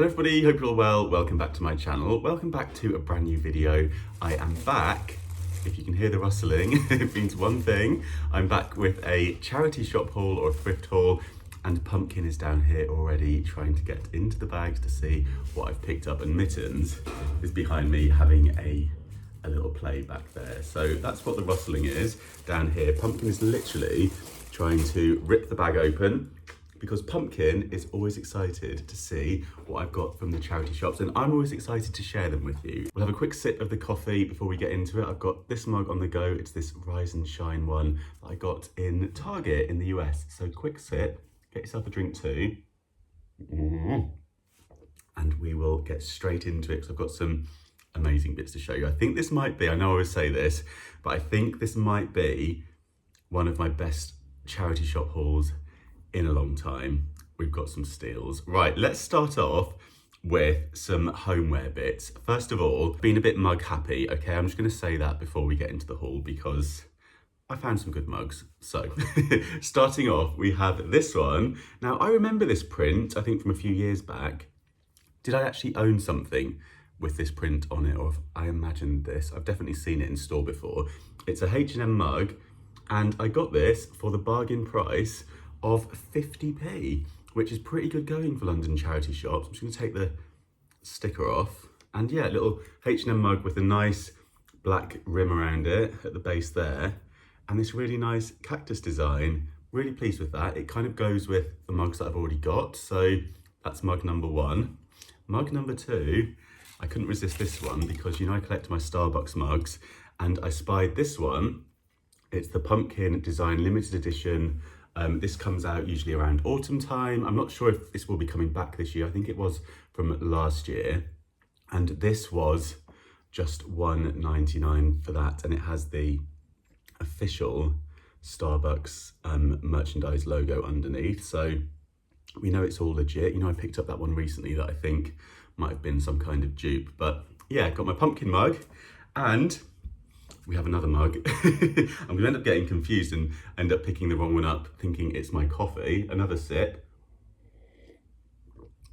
Hello everybody, hope you're all well. Welcome back to my channel. Welcome back to a brand new video. I am back. If you can hear the rustling, it means one thing. I'm back with a charity shop haul or a thrift haul, and Pumpkin is down here already trying to get into the bags to see what I've picked up, and Mittens is behind me having a little play back there. So that's what the rustling is down here. Pumpkin is literally trying to rip the bag open, because Pumpkin is always excited to see what I've got from the charity shops, and I'm always excited to share them with you. We'll have a quick sip of the coffee before we get into it. I've got this mug on the go. It's this Rise and Shine one that I got in Target in the US. So quick sip, get yourself a drink too. And we will get straight into it because I've got some amazing bits to show you. I think this might be, I know I always say this, but I think this might be one of my best charity shop hauls in a long time. We've got some steals. Right, let's start off with some homeware bits. First of all, been a bit mug happy, okay? I'm just gonna say that before we get into the haul because I found some good mugs. So, starting off, we have this one. Now, I remember this print, I think from a few years back. Did I actually own something with this print on it, or have I imagined this? I've definitely seen it in store before. It's a H&M mug, and I got this for the bargain price of 50p, which is pretty good going for London charity shops. I'm just gonna take the sticker off. And yeah, little H&M mug with a nice black rim around it at the base there. And this really nice cactus design. Really pleased with that. It kind of goes with the mugs that I've already got. So that's mug number one. Mug number two, I couldn't resist this one because you know I collect my Starbucks mugs, and I spied this one. It's the Pumpkin Design Limited Edition. This comes out usually around autumn time. I'm not sure if this will be coming back this year. I think it was from last year. And this was just £1.99 for that. And it has the official Starbucks merchandise logo underneath. So we know it's all legit. You know, I picked up that one recently that I think might have been some kind of dupe. But yeah, got my pumpkin mug, and we have another mug. I'm gonna end up getting confused and end up picking the wrong one up, thinking it's my coffee. Another sip.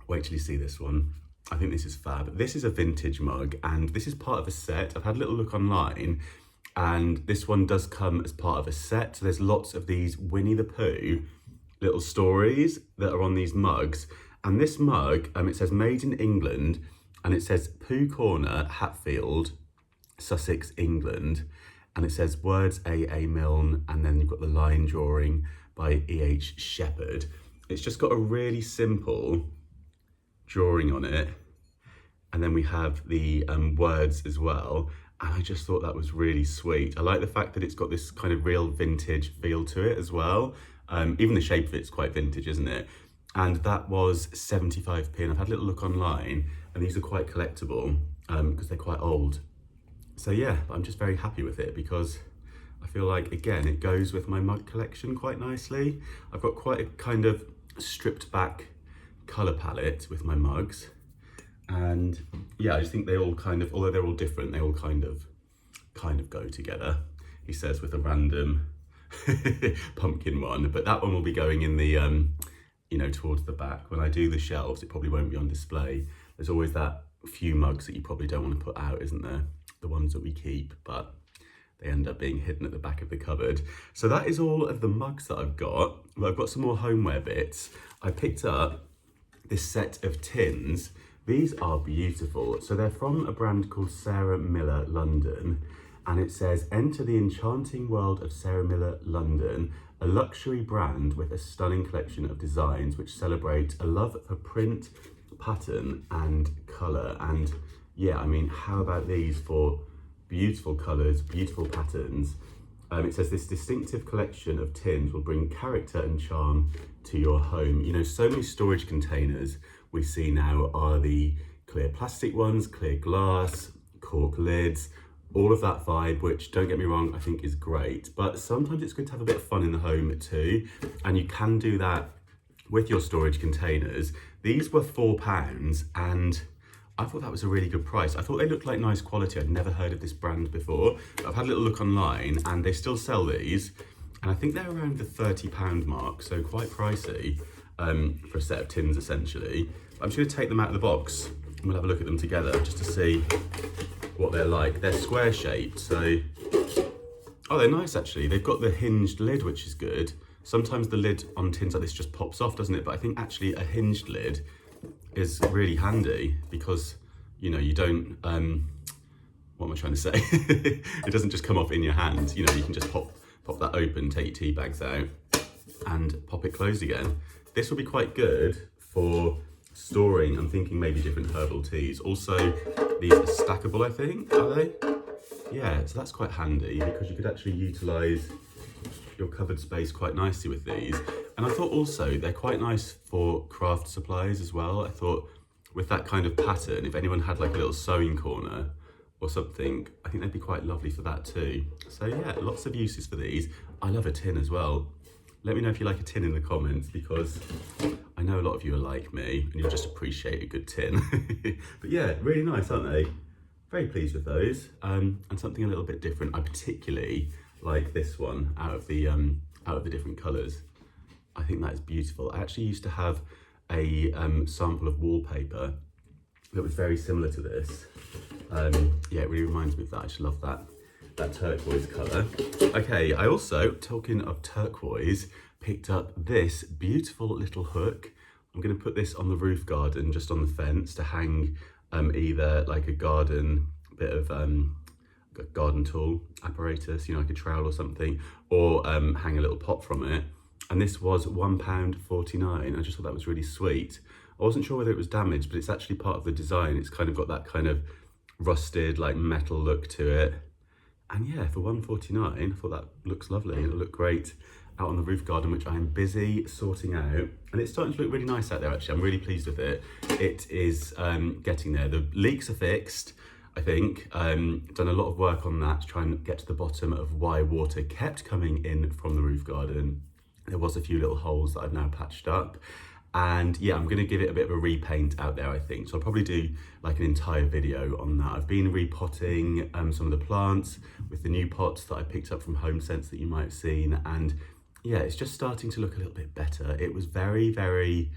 Wait till you see this one. I think this is fab. This is a vintage mug, and this is part of a set. I've had a little look online, and this one does come as part of a set. So there's lots of these Winnie the Pooh little stories that are on these mugs. And this mug, it says made in England, and it says Pooh Corner, Hatfield, Sussex, England, and it says words A.A. Milne, and then you've got the line drawing by E.H. Shepherd. It's just got a really simple drawing on it, and then we have the words as well, and I just thought that was really sweet. I like the fact that it's got this kind of real vintage feel to it as well. Even the shape of it's quite vintage, isn't it? And that was 75p, and I've had a little look online, and these are quite collectible because they're quite old. So yeah, I'm just very happy with it because I feel like, again, it goes with my mug collection quite nicely. I've got quite a kind of stripped back colour palette with my mugs. And yeah, I just think they all kind of, although they're all different, they all kind of go together. He says with a random pumpkin one, but that one will be going in the, you know, towards the back. When I do the shelves, it probably won't be on display. There's always that few mugs that you probably don't want to put out, isn't there? The ones that we keep, but they end up being hidden at the back of the cupboard. So that is all of the mugs that I've got. But I've got some more homeware bits. I picked up this set of tins. These are beautiful. So they're from a brand called Sarah Miller London, and it says, enter the enchanting world of Sarah Miller London, a luxury brand with a stunning collection of designs which celebrate a love for print, pattern and colour. And yeah, I mean, how about these for beautiful colours, beautiful patterns? It says this distinctive collection of tins will bring character and charm to your home. You know, so many storage containers we see now are the clear plastic ones, clear glass, cork lids, all of that vibe, which, don't get me wrong, I think is great. But sometimes it's good to have a bit of fun in the home too. And you can do that with your storage containers. These were £4, and I thought that was a really good price. I thought they looked like nice quality. I'd never heard of this brand before. But I've had a little look online, and they still sell these. And I think they're around the £30 mark, so quite pricey for a set of tins essentially. I'm just going to take them out of the box and we'll have a look at them together just to see what they're like. They're square shaped, so, oh, they're nice actually. They've got the hinged lid, which is good. Sometimes the lid on tins like this just pops off, doesn't it? But I think actually a hinged lid is really handy because, you know, you don't, what am I trying to say? It doesn't just come off in your hand. You know, you can just pop that open, take your tea bags out and pop it closed again. This will be quite good for storing, I'm thinking maybe different herbal teas. Also, these are stackable, I think, are they? Yeah, so that's quite handy because you could actually utilise your cupboard space quite nicely with these. And I thought also they're quite nice for craft supplies as well. I thought with that kind of pattern, if anyone had like a little sewing corner or something, I think they'd be quite lovely for that too. So yeah, lots of uses for these. I love a tin as well. Let me know if you like a tin in the comments because I know a lot of you are like me and you'll just appreciate a good tin. But yeah, really nice, aren't they? Very pleased with those. And something a little bit different. I particularly like this one out of the different colours. I think that is beautiful. I actually used to have a sample of wallpaper that was very similar to this. Yeah, it really reminds me of that. I just love that turquoise colour. Okay, I also, talking of turquoise, picked up this beautiful little hook. I'm going to put this on the roof garden, just on the fence, to hang either like a garden bit of a garden tool apparatus, you know, like a trowel or something, or hang a little pot from it. And this was £1.49. I just thought that was really sweet. I wasn't sure whether it was damaged, but it's actually part of the design. It's kind of got that kind of rusted, like metal look to it. And yeah, for £1.49, I thought that looks lovely. It'll look great out on the roof garden, which I'm busy sorting out. And it's starting to look really nice out there, actually. I'm really pleased with it. It is getting there. The leaks are fixed, I think. Done a lot of work on that to try and get to the bottom of why water kept coming in from the roof garden. There was a few little holes that I've now patched up. And yeah, I'm going to give it a bit of a repaint out there, I think. So I'll probably do like an entire video on that. I've been repotting some of the plants with the new pots that I picked up from HomeSense that you might have seen. And yeah, it's just starting to look a little bit better. It was very, very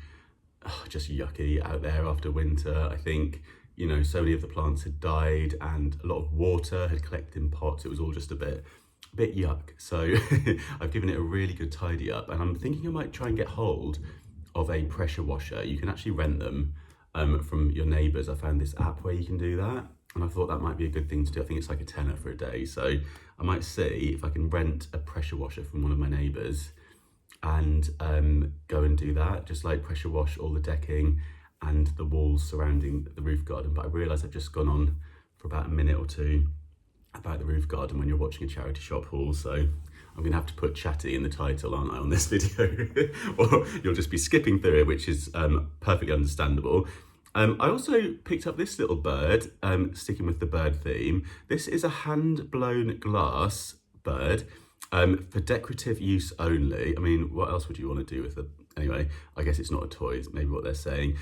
just yucky out there after winter. I think, you know, so many of the plants had died and a lot of water had collected in pots. It was all just a bit yuck. So I've given it a really good tidy up, and I'm thinking I might try and get hold of a pressure washer. You can actually rent them from your neighbours. I found this app where you can do that, and I thought that might be a good thing to do. I think it's like a tenner for a day, so I might see if I can rent a pressure washer from one of my neighbours and go and do that, just like pressure wash all the decking and the walls surrounding the roof garden. But I realise I've just gone on for about a minute or two about the roof garden when you're watching a charity shop haul, so I'm going to have to put chatty in the title, aren't I, on this video? Or you'll just be skipping through it, which is perfectly understandable. I also picked up this little bird, sticking with the bird theme. This is a hand-blown glass bird for decorative use only. I mean, what else would you want to do with it? Anyway, I guess it's not a toy, it's maybe what they're saying.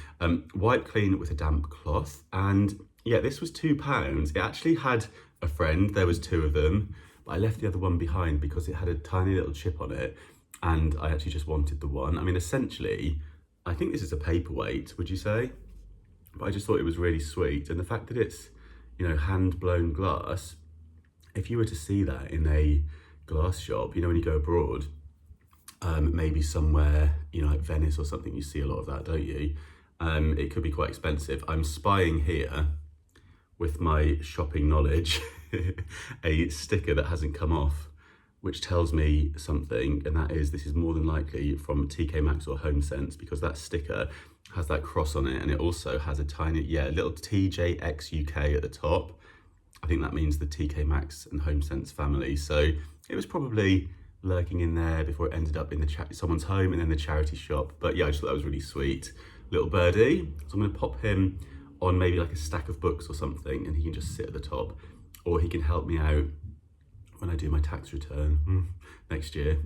Wipe clean with a damp cloth. And yeah, this was £2. It actually had a friend, there was two of them, but I left the other one behind because it had a tiny little chip on it and I actually just wanted the one. I mean, essentially, I think this is a paperweight, would you say? But I just thought it was really sweet. And the fact that it's, you know, hand-blown glass, if you were to see that in a glass shop, you know, when you go abroad, maybe somewhere, you know, like Venice or something, you see a lot of that, don't you? It could be quite expensive. I'm spying here with my shopping knowledge, a sticker that hasn't come off, which tells me something, and that is this is more than likely from TK Maxx or HomeSense, because that sticker has that cross on it, and it also has a tiny, little TJX UK at the top. I think that means the TK Maxx and HomeSense family. So it was probably lurking in there before it ended up in someone's home and then the charity shop. But yeah, I just thought that was really sweet. Little birdie. So I'm going to pop him on maybe like a stack of books or something, and he can just sit at the top, or he can help me out when I do my tax return next year,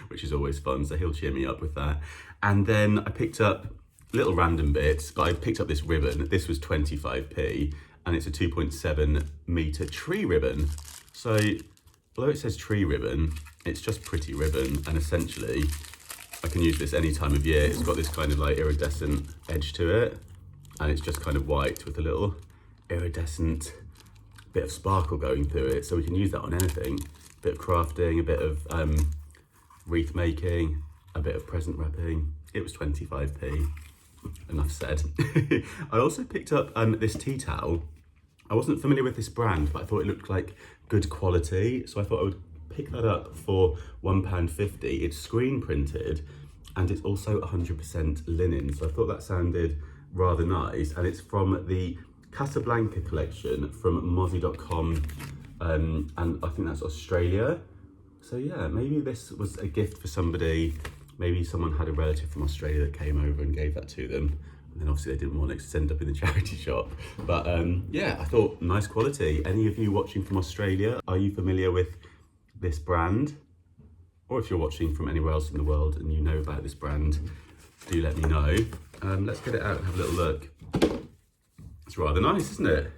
which is always fun, so he'll cheer me up with that. And then I picked up little random bits, but I picked up this ribbon. This was 25p, and it's a 2.7 metre tree ribbon. So although it says tree ribbon, it's just pretty ribbon, and essentially I can use this any time of year. It's got this kind of like iridescent edge to it, and it's just kind of white with a little iridescent bit of sparkle going through it. So we can use that on anything. A bit of crafting, a bit of wreath making, a bit of present wrapping. It was 25p. Enough said. I also picked up this tea towel. I wasn't familiar with this brand, but I thought it looked like good quality. So I thought I would pick that up for £1.50. It's screen printed and it's also 100% linen. So I thought that sounded rather nice. And it's from the Casablanca collection from mozzie.com. And I think that's Australia. So yeah, maybe this was a gift for somebody. Maybe someone had a relative from Australia that came over and gave that to them. And then obviously they didn't want it to end up in the charity shop. But yeah, I thought nice quality. Any of you watching from Australia, are you familiar with this brand? Or if you're watching from anywhere else in the world and you know about this brand, do let me know. Let's get it out and have a little look. It's rather nice, isn't it?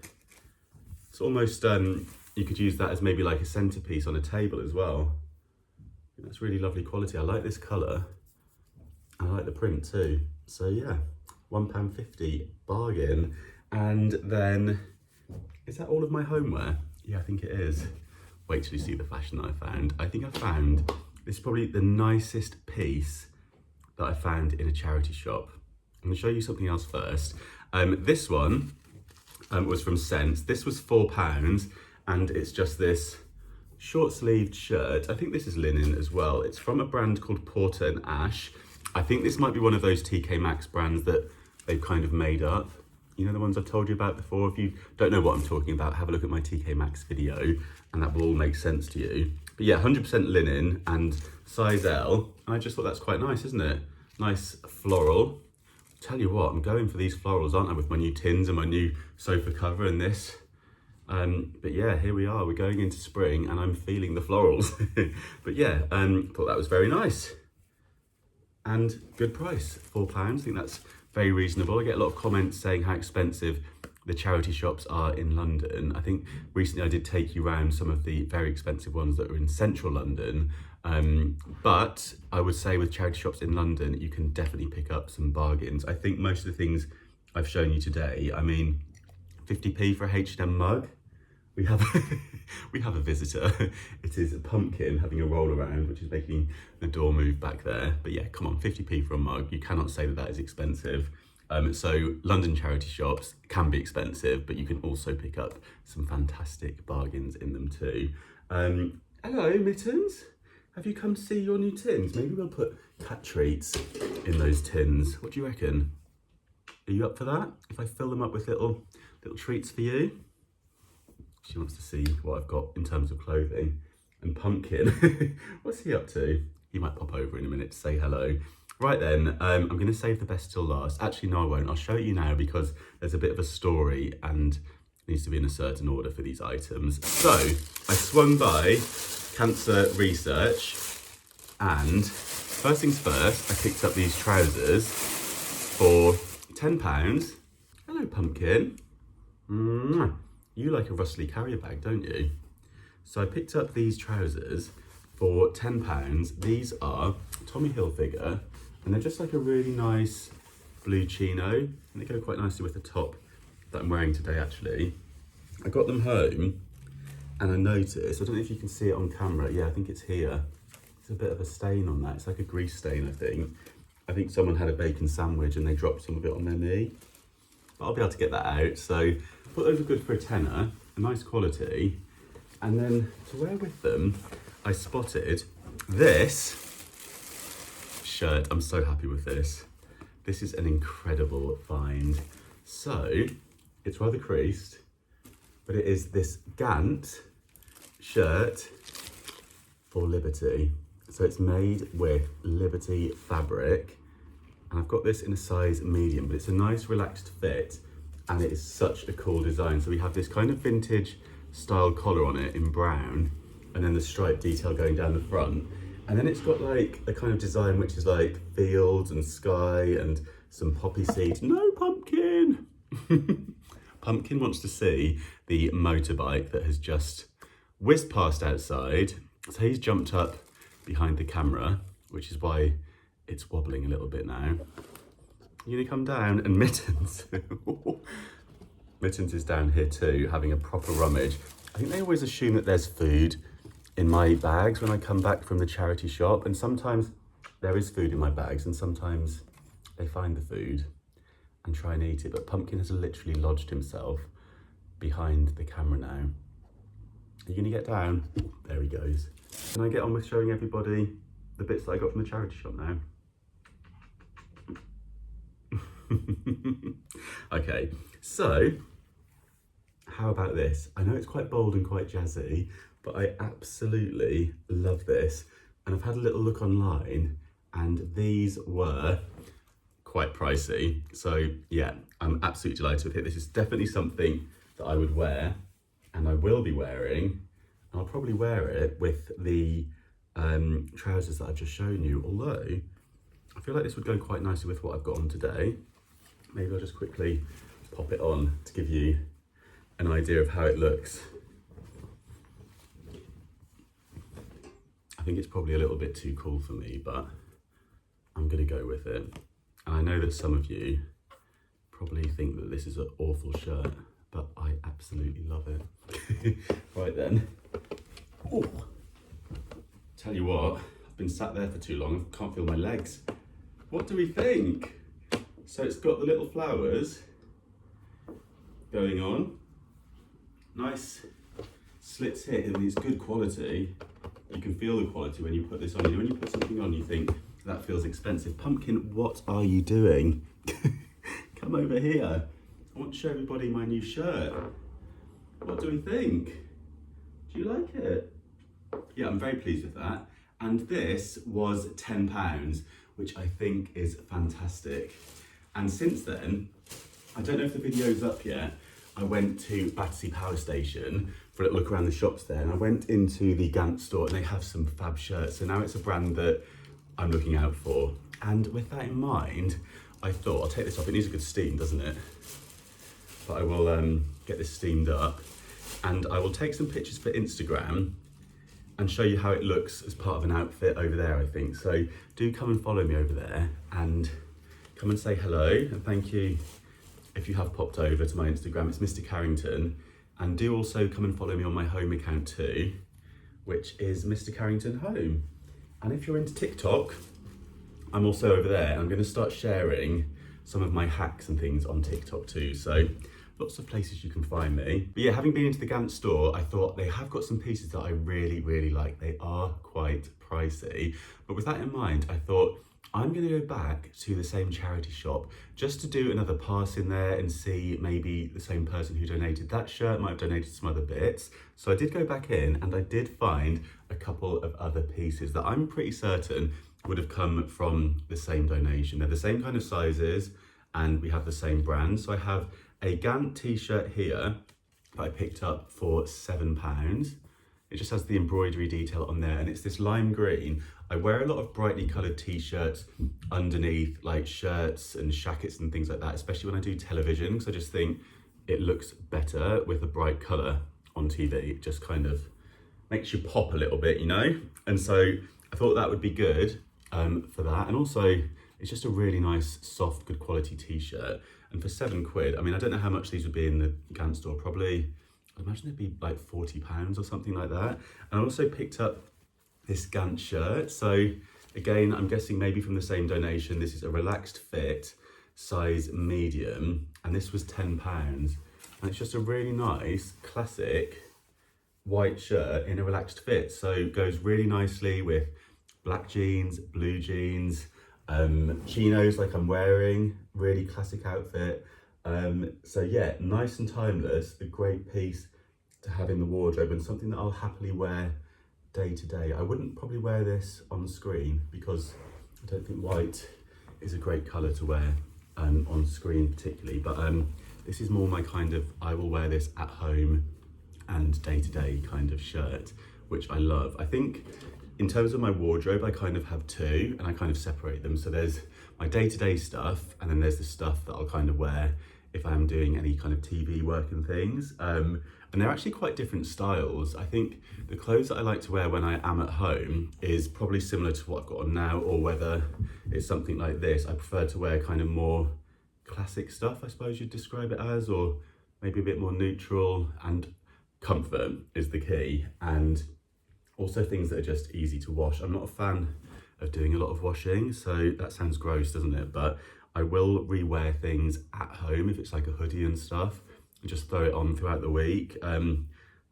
It's almost, you could use that as maybe like a centerpiece on a table as well. That's really lovely quality. I like this colour. I like the print too. So yeah, £1.50, bargain. And then, is that all of my homeware? Yeah, I think it is. Wait till you see the fashion that I found. I think I found, this is probably the nicest piece that I found in a charity shop. I'm gonna show you something else first. This one was from Sense. This was £4 and it's just this short-sleeved shirt. I think this is linen as well. It's from a brand called Porter and Ash. I think this might be one of those TK Maxx brands that they've kind of made up. You know, the ones I've told you about before. If you don't know what I'm talking about, have a look at my TK Maxx video and that will all make sense to you. But yeah, 100% linen and size L. And I just thought that's quite nice, isn't it? Nice floral. Tell you what, I'm going for these florals, aren't I, with my new tins and my new sofa cover and this. But yeah, here we are, we're going into spring and I'm feeling the florals. But yeah, thought that was very nice. And good price, £4. I think that's very reasonable. I get a lot of comments saying how expensive the charity shops are in London. I think recently I did take you around some of the very expensive ones that are in central London. But I would say with charity shops in London, you can definitely pick up some bargains. I think most of the things I've shown you today, I mean, 50p for a H&M mug. We have a visitor. It is a Pumpkin having a roll around, which is making the door move back there. But yeah, come on, 50p for a mug. You cannot say that that is expensive. So London charity shops can be expensive, but you can also pick up some fantastic bargains in them too. Hello, Mittens. Have you come to see your new tins? Maybe we'll put cat treats in those tins. What do you reckon? Are you up for that? If I fill them up with little treats for you? She wants to see what I've got in terms of clothing. And Pumpkin, what's he up to? He might pop over in a minute to say hello. Right then, I'm going to save the best till last. Actually, no, I won't. I'll show you now because there's a bit of a story and it needs to be in a certain order for these items. So, I swung by Cancer Research and first things first, I picked up these trousers for £10. Hello, Pumpkin. You like a rustly carrier bag, don't you? So I picked up these trousers for £10. These are Tommy Hilfiger, and they're just like a really nice blue chino, and they go quite nicely with the top that I'm wearing today, actually. I got them home, and I noticed, I don't know if you can see it on camera, yeah, I think it's here. It's a bit of a stain on that, it's like a grease stain, I think. I think someone had a bacon sandwich and they dropped some of it on their knee. But I'll be able to get that out, so I thought those were good for a tenner, a nice quality. And then to wear with them, I spotted this shirt. I'm so happy with this. This is an incredible find. So it's rather creased, but it is this Gant shirt for Liberty. So it's made with Liberty fabric. And I've got this in a size medium, but it's a nice relaxed fit and it is such a cool design. So we have this kind of vintage style collar on it in brown and then the stripe detail going down the front. And then it's got like a kind of design which is like fields and sky and some poppy seeds. No, Pumpkin! Pumpkin wants to see the motorbike that has just whizzed past outside. So he's jumped up behind the camera, which is why It's wobbling a little bit now. You gonna come down? And Mittens. Mittens is down here too, having a proper rummage. I think they always assume that there's food in my bags when I come back from the charity shop, and sometimes there is food in my bags and sometimes they find the food and try and eat it, but Pumpkin has literally lodged himself behind the camera now. Are you gonna get down? There he goes. Can I get on with showing everybody the bits that I got from the charity shop now? Okay, so how about this? I know it's quite bold and quite jazzy, but I absolutely love this. And I've had a little look online and these were quite pricey. So yeah, I'm absolutely delighted with it. This is definitely something that I would wear and I will be wearing. And I'll probably wear it with the trousers that I've just shown you, although I feel like this would go quite nicely with what I've got on today. Maybe I'll just quickly pop it on to give you an idea of how it looks. I think it's probably a little bit too cool for me, but I'm gonna go with it. And I know that some of you probably think that this is an awful shirt, but I absolutely love it. Right then. Oh, tell you what, I've been sat there for too long, I can't feel my legs. What do we think? So it's got the little flowers going on. Nice slits here, and it's good quality. You can feel the quality when you put this on. When you put something on, you think, that feels expensive. Pumpkin, what are you doing? Come over here. I want to show everybody my new shirt. What do we think? Do you like it? Yeah, I'm very pleased with that. And this was £10, which I think is fantastic. And since then, I don't know if the video's up yet, I went to Battersea Power Station for a little look around the shops there, and I went into the Gant store and they have some fab shirts. So now it's a brand that I'm looking out for. And with that in mind, I thought I'll take this off. It needs a good steam, doesn't it? But I will get this steamed up and I will take some pictures for Instagram and show you how it looks as part of an outfit over there, I think. So do come and follow me over there and come and say hello, and thank you if you have popped over to my Instagram. It's Mr. Carrington. And do also come and follow me on my home account too, which is Mr. Carrington Home. And if you're into TikTok, I'm also over there. I'm gonna start sharing some of my hacks and things on TikTok too. So lots of places you can find me. But yeah, having been into the Gant store, I thought they have got some pieces that I really, really like. They are quite pricey. But with that in mind, I thought, I'm gonna go back to the same charity shop just to do another pass in there and see maybe the same person who donated that shirt might have donated some other bits. So I did go back in and I did find a couple of other pieces that I'm pretty certain would have come from the same donation. They're the same kind of sizes and we have the same brand. So I have a Gant t-shirt here that I picked up for £7. It just has the embroidery detail on there and it's this lime green. I wear a lot of brightly coloured t-shirts underneath like shirts and jackets and things like that, especially when I do television, because I just think it looks better with a bright colour on TV. It just kind of makes you pop a little bit, you know? And so I thought that would be good for that. And also it's just a really nice, soft, good quality t-shirt. And for £7, I mean, I don't know how much these would be in the Gant store, probably, I imagine it'd be like £40 or something like that. And I also picked up this Gant shirt. So again, I'm guessing maybe from the same donation. This is a relaxed fit, size medium, and this was £10. And it's just a really nice, classic white shirt in a relaxed fit. So it goes really nicely with black jeans, blue jeans, chinos like I'm wearing, really classic outfit. So yeah, nice and timeless, a great piece to have in the wardrobe and something that I'll happily wear day to day. I wouldn't probably wear this on screen because I don't think white is a great colour to wear on screen particularly, but this is more my kind of, I will wear this at home and day to day kind of shirt, which I love. I think in terms of my wardrobe, I kind of have two and I kind of separate them. So there's my day-to-day stuff and then there's the stuff that I'll kind of wear if I'm doing any kind of TV work and things. And they're actually quite different styles. I think the clothes that I like to wear when I am at home is probably similar to what I've got on now, or whether it's something like this. I prefer to wear kind of more classic stuff, I suppose you'd describe it as, or maybe a bit more neutral, and comfort is the key. And also things that are just easy to wash. I'm not a fan of doing a lot of washing, so that sounds gross, doesn't it? But I will rewear things at home if it's like a hoodie and stuff, and just throw it on throughout the week,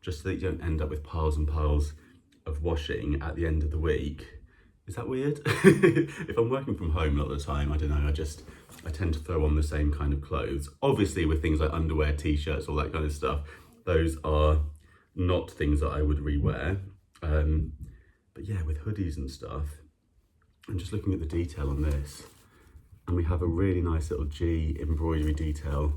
just so that you don't end up with piles and piles of washing at the end of the week. Is that weird? If I'm working from home a lot of the time, I don't know, I tend to throw on the same kind of clothes. Obviously with things like underwear, t-shirts, all that kind of stuff, those are not things that I would rewear. But yeah, with hoodies and stuff, I'm just looking at the detail on this, and we have a really nice little G embroidery detail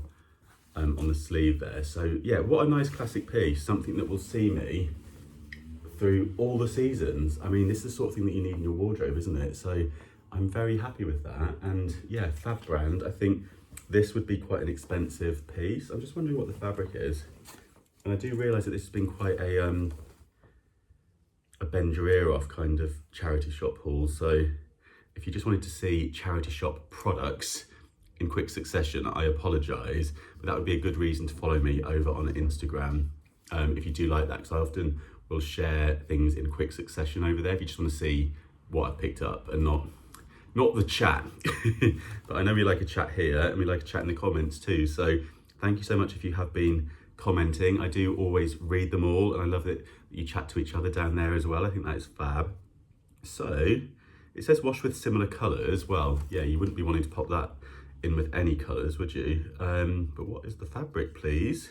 on the sleeve there. So yeah, what a nice classic piece, something that will see me through all the seasons. I mean, this is the sort of thing that you need in your wardrobe, isn't it? So I'm very happy with that. And yeah, Fab brand, I think this would be quite an expensive piece. I'm just wondering what the fabric is. And I do realise that this has been quite a bend your ear off kind of charity shop haul. So if you just wanted to see charity shop products in quick succession, I apologise, but that would be a good reason to follow me over on Instagram if you do like that, because I often will share things in quick succession over there if you just want to see what I've picked up and not the chat. But I know we like a chat here, and we like a chat in the comments too, so thank you so much if you have been commenting. I do always read them all, and I love that you chat to each other down there as well. I think that is fab. So it says wash with similar colours. Well, yeah, you wouldn't be wanting to pop that in with any colours, would you? But what is the fabric, please,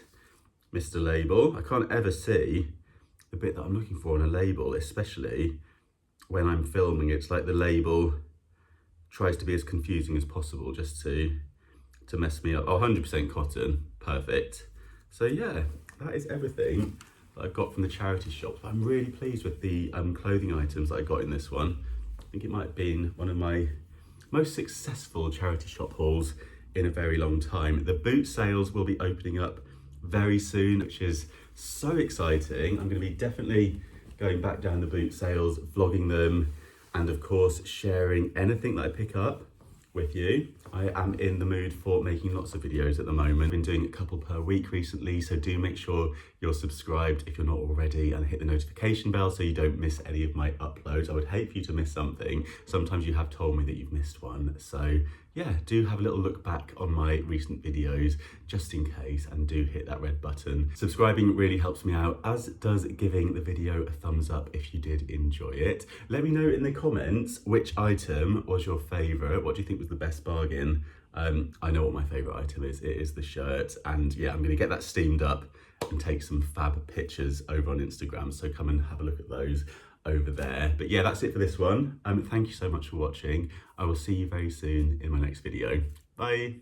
Mr. Label? I can't ever see the bit that I'm looking for on a label, especially when I'm filming. It's like the label tries to be as confusing as possible just to mess me up. Oh, 100% cotton, perfect. So yeah, that is everything that I've got from the charity shop. I'm really pleased with the clothing items that I got in this one. I think it might have been one of my most successful charity shop hauls in a very long time. The boot sales will be opening up very soon, which is so exciting. I'm going to be definitely going back down the boot sales, vlogging them, and of course sharing anything that I pick up with you. I am in the mood for making lots of videos at the moment. I've been doing a couple per week recently, so do make sure you're subscribed if you're not already, and hit the notification bell so you don't miss any of my uploads. I would hate for you to miss something. Sometimes you have told me that you've missed one, so yeah, do have a little look back on my recent videos just in case, and do hit that red button. Subscribing really helps me out, as does giving the video a thumbs up if you did enjoy it. Let me know in the comments which item was your favourite. What do you think was the best bargain? I know what my favourite item is. It is the shirt, and yeah, I'm going to get that steamed up and take some fab pictures over on Instagram, so come and have a look at those over there. But yeah, that's it for this one. Thank you so much for watching. I will see you very soon in my next video. Bye.